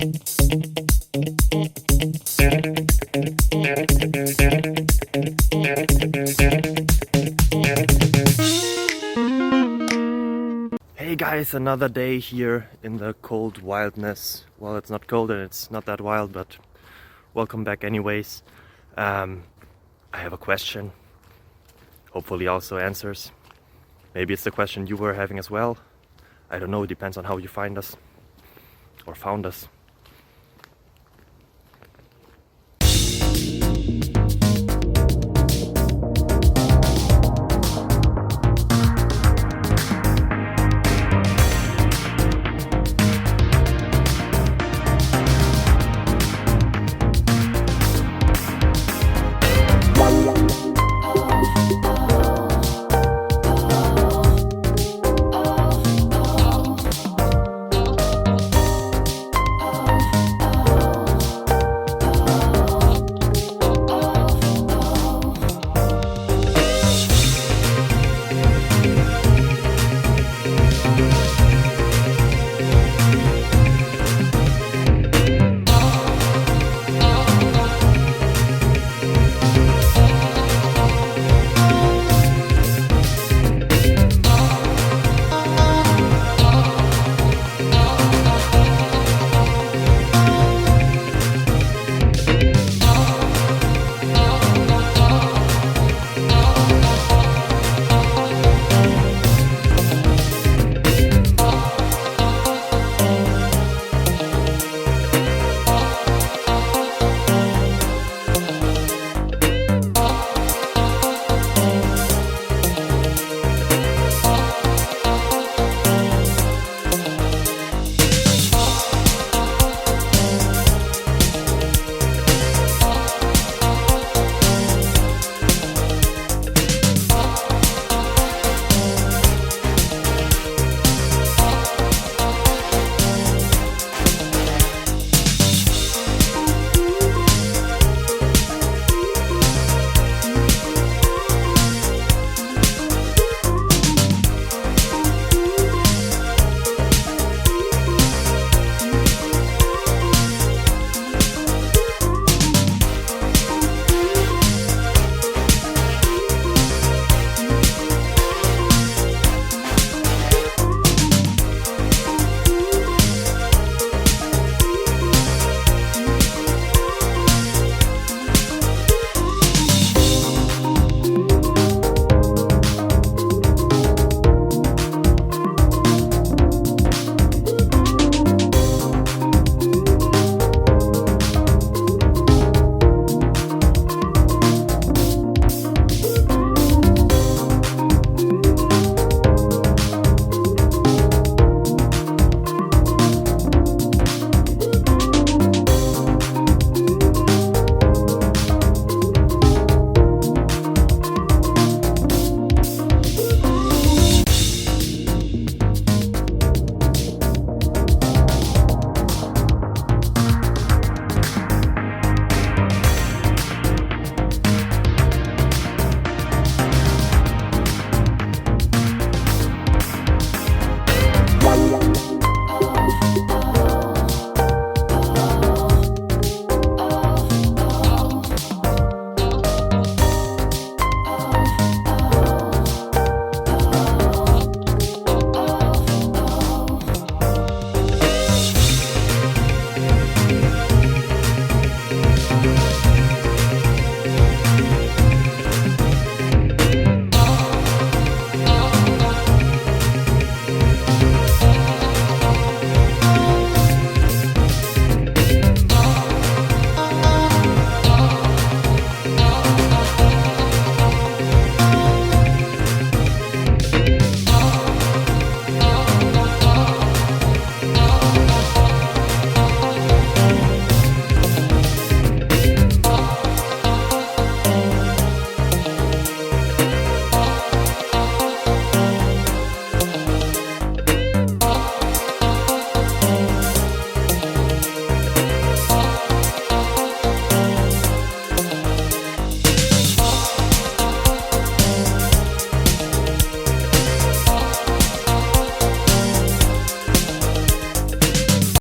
Hey guys, another day here in the cold wildness. Well, it's not cold and it's not that wild, but welcome back anyways. I have a question, hopefully also answers. Maybe it's the question you were having as well. I don't know, it depends on how you find us or found us.